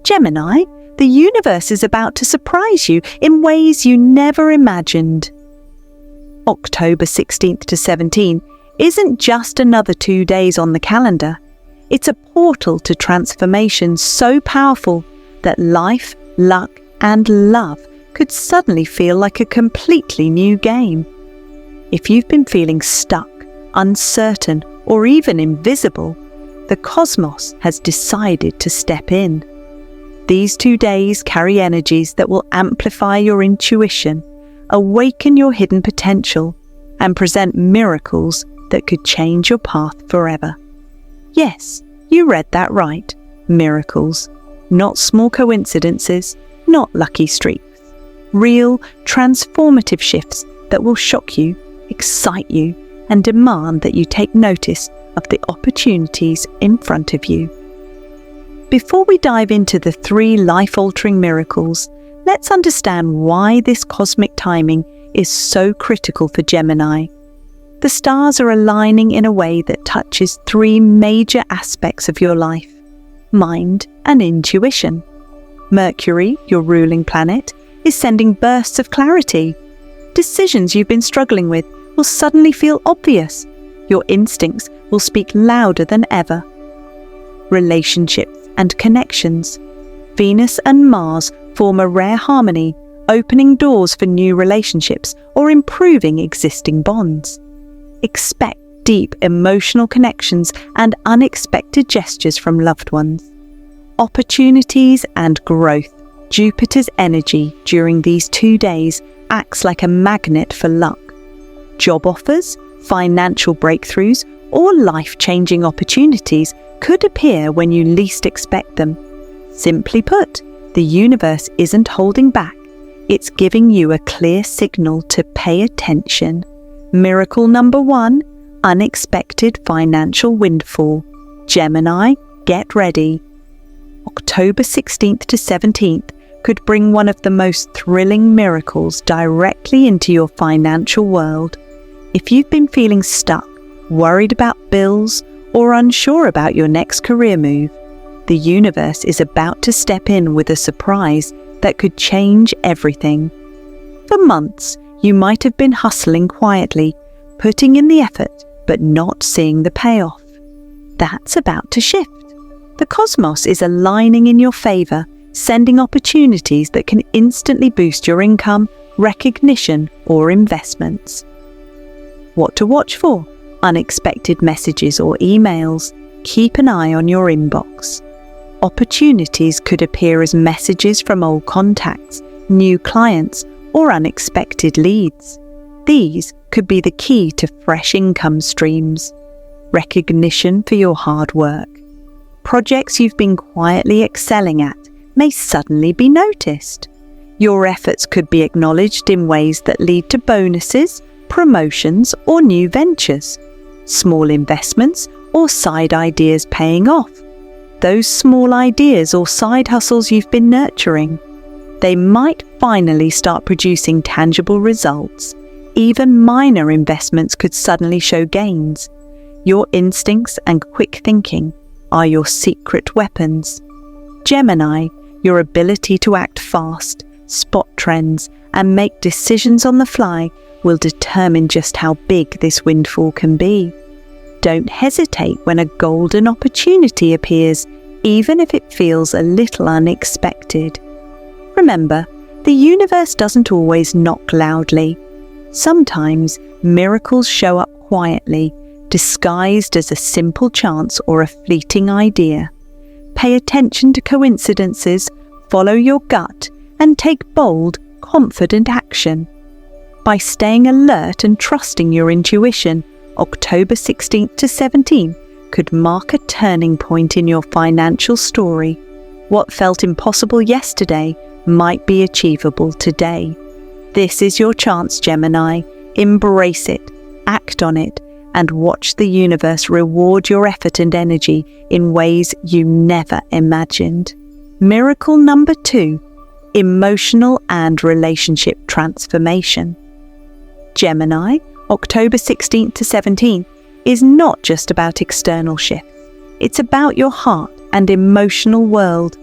Gemini, the universe is about to surprise you in ways you never imagined. October 16th to 17th isn't just another 2 days on the calendar. It's a portal to transformation so powerful that life, luck, and love could suddenly feel like a completely new game. If you've been feeling stuck, uncertain, or even invisible, the cosmos has decided to step in. These 2 days carry energies that will amplify your intuition, awaken your hidden potential, and present miracles that could change your path forever. Yes, you read that right. Miracles. Not small coincidences, not lucky streaks. Real, transformative shifts that will shock you, excite you, and demand that you take notice of the opportunities in front of you. Before we dive into the 3 life-altering miracles, let's understand why this cosmic timing is so critical for Gemini. The stars are aligning in a way that touches 3 major aspects of your life: mind and intuition. Mercury, your ruling planet, is sending bursts of clarity. Decisions you've been struggling with will suddenly feel obvious. Your instincts will speak louder than ever. Relationships and connections. Venus and Mars form a rare harmony, opening doors for new relationships or improving existing bonds. Expect deep emotional connections and unexpected gestures from loved ones. Opportunities and growth. Jupiter's energy during these 2 days acts like a magnet for luck. Job offers, financial breakthroughs, or life-changing opportunities could appear when you least expect them. Simply put, the universe isn't holding back. It's giving you a clear signal to pay attention. Miracle number 1, unexpected financial windfall. Gemini, get ready. October 16th to 17th could bring one of the most thrilling miracles directly into your financial world. If you've been feeling stuck, worried about bills, or unsure about your next career move, the universe is about to step in with a surprise that could change everything. For months, you might have been hustling quietly, putting in the effort, but not seeing the payoff. That's about to shift. The cosmos is aligning in your favor, sending opportunities that can instantly boost your income, recognition, or investments. What to watch for? Unexpected messages or emails. Keep an eye on your inbox. Opportunities could appear as messages from old contacts, new clients, or unexpected leads. These could be the key to fresh income streams. Recognition for your hard work. Projects you've been quietly excelling at may suddenly be noticed. Your efforts could be acknowledged in ways that lead to bonuses, promotions, or new ventures. Small investments or side ideas paying off. Those small ideas or side hustles you've been nurturing. They might finally start producing tangible results. Even minor investments could suddenly show gains. Your instincts and quick thinking are your secret weapons. Gemini, your ability to act fast, spot trends, and make decisions on the fly will determine just how big this windfall can be. Don't hesitate when a golden opportunity appears, even if it feels a little unexpected. Remember, the universe doesn't always knock loudly. Sometimes miracles show up quietly, disguised as a simple chance or a fleeting idea. Pay attention to coincidences, follow your gut, and take bold, confident action. By staying alert and trusting your intuition, October 16th to 17th could mark a turning point in your financial story. What felt impossible yesterday might be achievable today. This is your chance, Gemini. Embrace it, act on it, and watch the universe reward your effort and energy in ways you never imagined. Miracle number 2, emotional and relationship transformation. Gemini, October 16th to 17th, is not just about external shifts. It's about your heart and emotional world.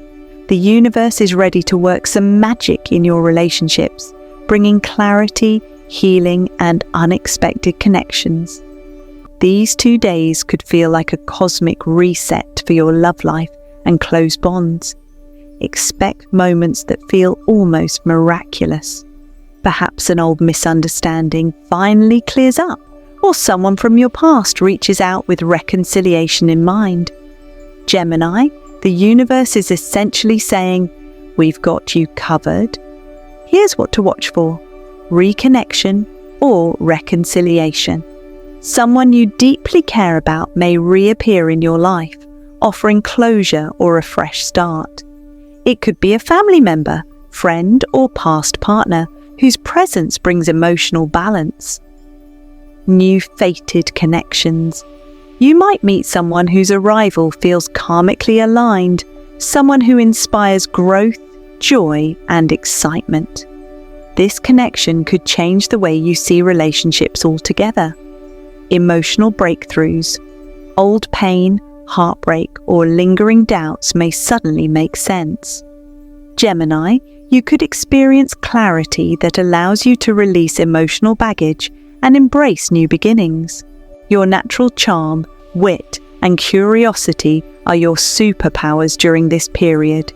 the universe is ready to work some magic in your relationships, bringing clarity, healing, and unexpected connections. These 2 days could feel like a cosmic reset for your love life and close bonds. Expect moments that feel almost miraculous. Perhaps an old misunderstanding finally clears up, or someone from your past reaches out with reconciliation in mind. Gemini, the universe is essentially saying, "We've got you covered." Here's what to watch for: reconnection or reconciliation. Someone you deeply care about may reappear in your life, offering closure or a fresh start. It could be a family member, friend, or past partner whose presence brings emotional balance. New fated connections. You might meet someone whose arrival feels karmically aligned, someone who inspires growth, joy, and excitement. This connection could change the way you see relationships altogether. Emotional breakthroughs. Old pain, heartbreak, or lingering doubts may suddenly make sense. Gemini, you could experience clarity that allows you to release emotional baggage and embrace new beginnings. Your natural charm, wit, and curiosity are your superpowers during this period.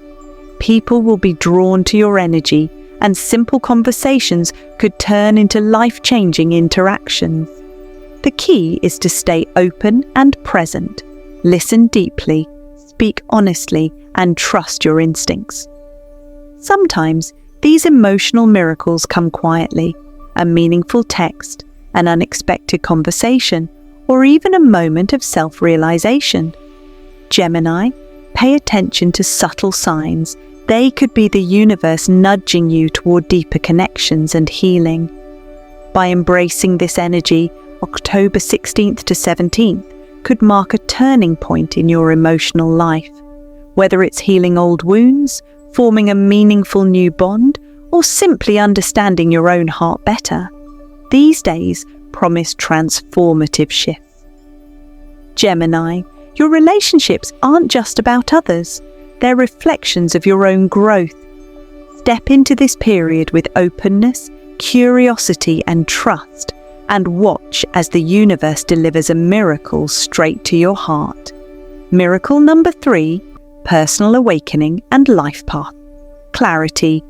People will be drawn to your energy, and simple conversations could turn into life-changing interactions. The key is to stay open and present. Listen deeply, speak honestly, and trust your instincts. Sometimes these emotional miracles come quietly: a meaningful text, an unexpected conversation, or even a moment of self-realization. Gemini, pay attention to subtle signs. They could be the universe nudging you toward deeper connections and healing. By embracing this energy, October 16th to 17th could mark a turning point in your emotional life. Whether it's healing old wounds, forming a meaningful new bond, or simply understanding your own heart better, these days promise transformative shifts. Gemini, your relationships aren't just about others. They're reflections of your own growth. Step into this period with openness, curiosity, and trust, and watch as the universe delivers a miracle straight to your heart. Miracle number 3, personal awakening and life path. Clarity.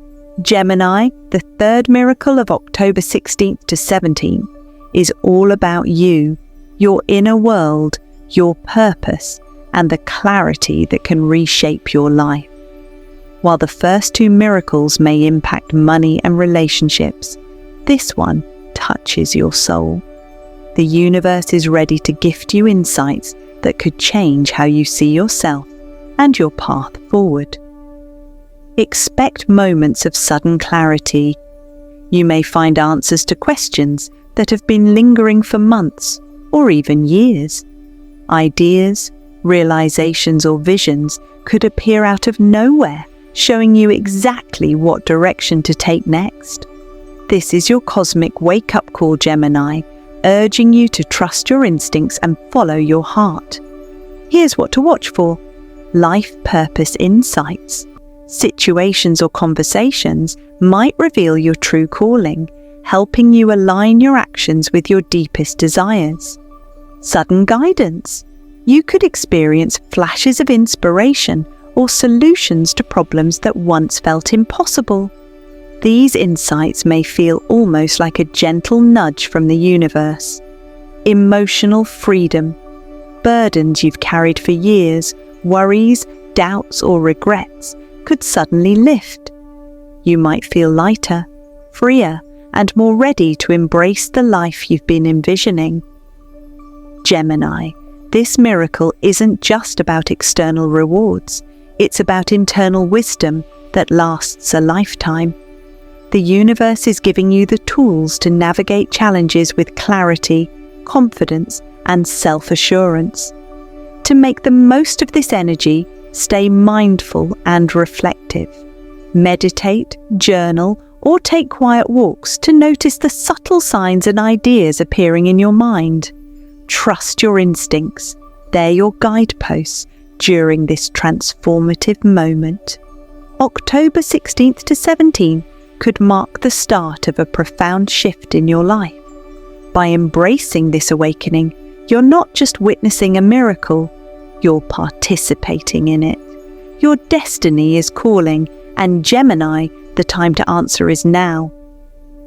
Gemini, the third miracle of October 16th to 17th, is all about you, your inner world, your purpose, and the clarity that can reshape your life. While the first 2 miracles may impact money and relationships, this one touches your soul. The universe is ready to gift you insights that could change how you see yourself and your path forward. Expect moments of sudden clarity. You may find answers to questions that have been lingering for months or even years. Ideas, realizations, or visions could appear out of nowhere, showing you exactly what direction to take next. This is your cosmic wake-up call, Gemini, urging you to trust your instincts and follow your heart. Here's what to watch for: life purpose insights. Situations or conversations might reveal your true calling, helping you align your actions with your deepest desires. Sudden guidance. You could experience flashes of inspiration or solutions to problems that once felt impossible. These insights may feel almost like a gentle nudge from the universe. Emotional freedom. Burdens you've carried for years, worries, doubts, or regrets could suddenly lift. You might feel lighter, freer, and more ready to embrace the life you've been envisioning. Gemini, this miracle isn't just about external rewards. It's about internal wisdom that lasts a lifetime. The universe is giving you the tools to navigate challenges with clarity, confidence, and self-assurance. To make the most of this energy, stay mindful and reflective. Meditate, journal, or take quiet walks to notice the subtle signs and ideas appearing in your mind. Trust your instincts. They're your guideposts during this transformative moment. October 16th to 17th could mark the start of a profound shift in your life. By embracing this awakening, you're not just witnessing a miracle, you're participating in it. Your destiny is calling, and Gemini, the time to answer is now.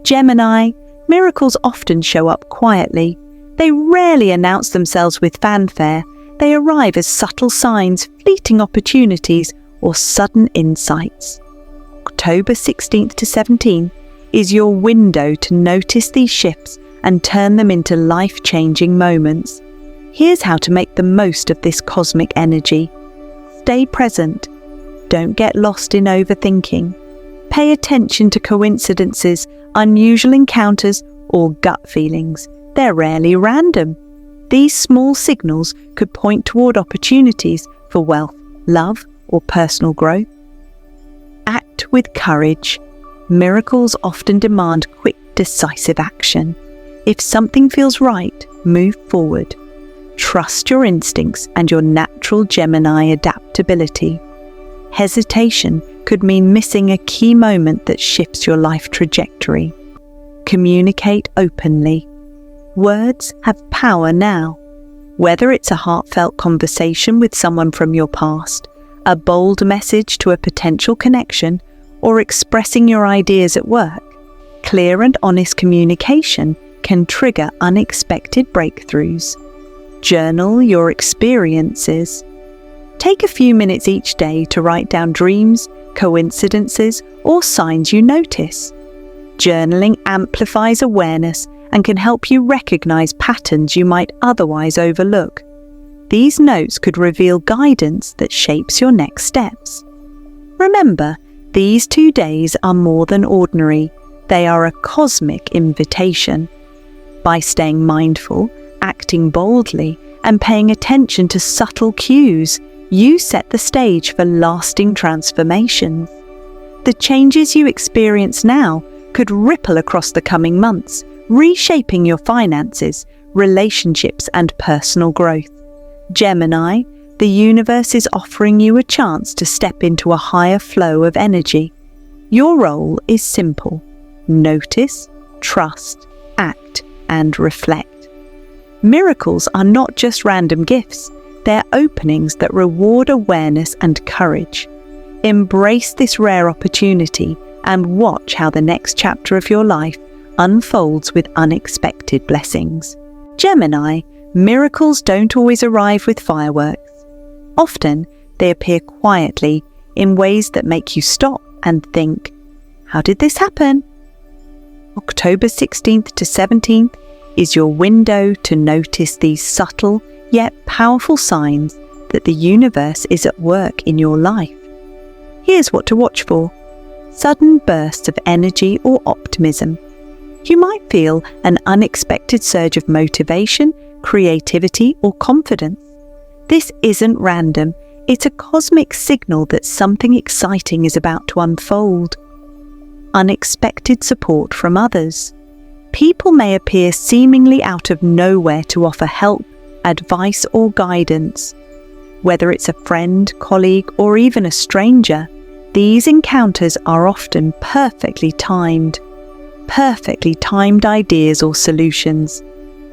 Gemini, miracles often show up quietly. They rarely announce themselves with fanfare. They arrive as subtle signs, fleeting opportunities, or sudden insights. October 16th to 17th is your window to notice these shifts and turn them into life-changing moments. Here's how to make the most of this cosmic energy. Stay present. Don't get lost in overthinking. Pay attention to coincidences, unusual encounters, or gut feelings. They're rarely random. These small signals could point toward opportunities for wealth, love, or personal growth. Act with courage. Miracles often demand quick, decisive action. If something feels right, move forward. Trust your instincts and your natural Gemini adaptability. Hesitation could mean missing a key moment that shifts your life trajectory. Communicate openly. Words have power now. Whether it's a heartfelt conversation with someone from your past, a bold message to a potential connection, or expressing your ideas at work, clear and honest communication can trigger unexpected breakthroughs. Journal your experiences. Take a few minutes each day to write down dreams, coincidences, or signs you notice. Journaling amplifies awareness and can help you recognize patterns you might otherwise overlook. These notes could reveal guidance that shapes your next steps. Remember, these 2 days are more than ordinary. They are a cosmic invitation. By staying mindful, acting boldly, and paying attention to subtle cues, you set the stage for lasting transformations. The changes you experience now could ripple across the coming months, reshaping your finances, relationships, and personal growth. Gemini, the universe is offering you a chance to step into a higher flow of energy. Your role is simple: notice, trust, act, and reflect. Miracles are not just random gifts, they're openings that reward awareness and courage. Embrace this rare opportunity and watch how the next chapter of your life unfolds with unexpected blessings. Gemini, miracles don't always arrive with fireworks. Often, they appear quietly in ways that make you stop and think, how did this happen? October 16th to 17th is your window to notice these subtle yet powerful signs that the universe is at work in your life. Here's what to watch for: sudden bursts of energy or optimism. You might feel an unexpected surge of motivation, creativity, or confidence. This isn't random, it's a cosmic signal that something exciting is about to unfold. Unexpected support from others. People may appear seemingly out of nowhere to offer help, advice, or guidance. Whether it's a friend, colleague, or even a stranger, these encounters are often perfectly timed ideas or solutions.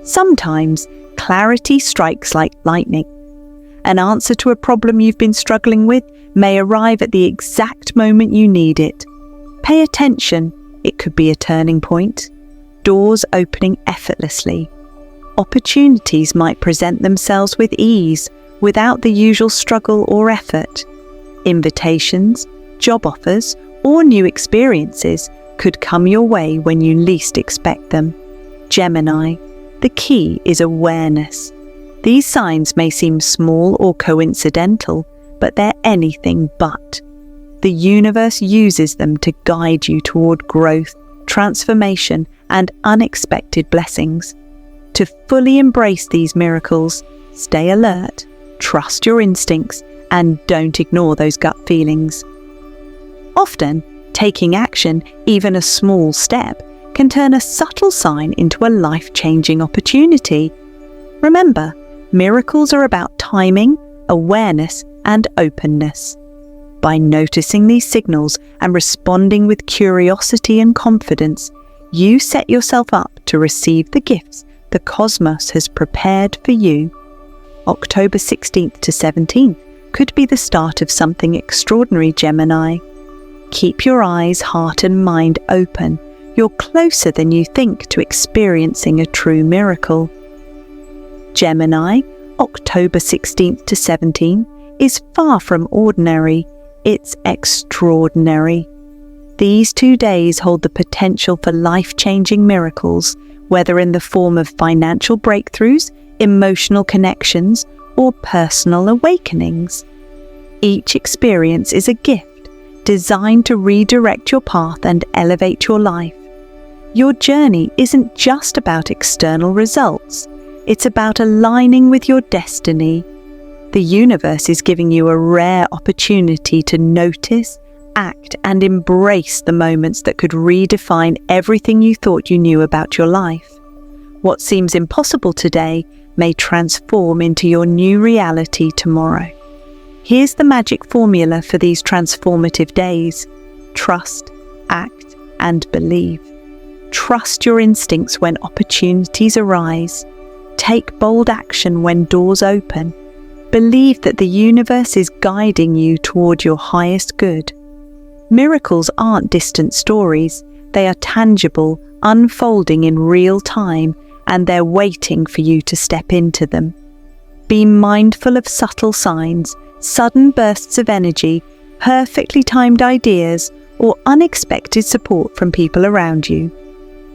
Sometimes clarity strikes like lightning. An answer to a problem you've been struggling with may arrive at the exact moment you need it. Pay attention, it could be a turning point. Doors opening effortlessly. Opportunities might present themselves with ease, without the usual struggle or effort. Invitations, job offers, or new experiences could come your way when you least expect them. Gemini, the key is awareness. These signs may seem small or coincidental, but they're anything but. The universe uses them to guide you toward growth, transformation, and unexpected blessings. To fully embrace these miracles, stay alert, trust your instincts, and don't ignore those gut feelings. Often, taking action, even a small step, can turn a subtle sign into a life-changing opportunity. Remember, miracles are about timing, awareness, and openness. By noticing these signals and responding with curiosity and confidence, you set yourself up to receive the gifts the cosmos has prepared for you. October 16th to 17th could be the start of something extraordinary, Gemini. Keep your eyes, heart and mind open. You're closer than you think to experiencing a true miracle. Gemini, October 16th to 17th is far from ordinary. It's extraordinary. These 2 days hold the potential for life-changing miracles, whether in the form of financial breakthroughs, emotional connections, or personal awakenings. Each experience is a gift designed to redirect your path and elevate your life. Your journey isn't just about external results. It's about aligning with your destiny. The universe is giving you a rare opportunity to notice, act, and embrace the moments that could redefine everything you thought you knew about your life. What seems impossible today may transform into your new reality tomorrow. Here's the magic formula for these transformative days. Trust, act, and believe. Trust your instincts when opportunities arise. Take bold action when doors open. Believe that the universe is guiding you toward your highest good. Miracles aren't distant stories. They are tangible, unfolding in real time, and they're waiting for you to step into them. Be mindful of subtle signs, sudden bursts of energy, perfectly timed ideas, or unexpected support from people around you.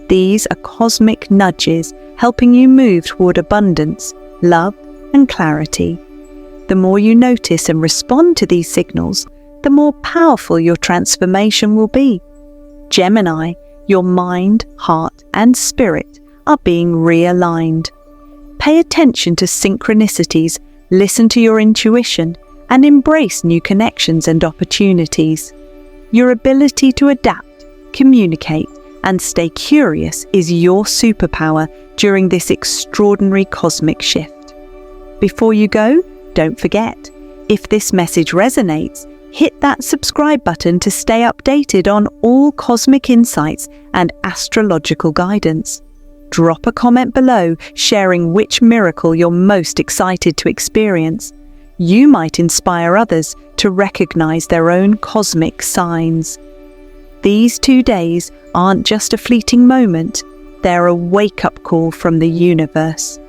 These are cosmic nudges helping you move toward abundance, love, and clarity. The more you notice and respond to these signals, the more powerful your transformation will be. Gemini, your mind, heart, and spirit are being realigned. Pay attention to synchronicities, listen to your intuition, and embrace new connections and opportunities. Your ability to adapt, communicate, and stay curious is your superpower during this extraordinary cosmic shift. Before you go, don't forget, if this message resonates, hit that subscribe button to stay updated on all cosmic insights and astrological guidance. Drop a comment below sharing which miracle you're most excited to experience. You might inspire others to recognize their own cosmic signs. These 2 days aren't just a fleeting moment, they're a wake-up call from the universe.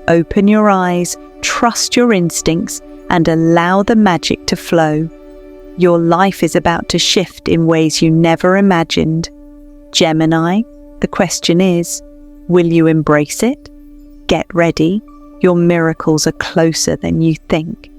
Open your eyes, trust your instincts, and allow the magic to flow. Your life is about to shift in ways you never imagined. Gemini, the question is, will you embrace it? Get ready, your miracles are closer than you think.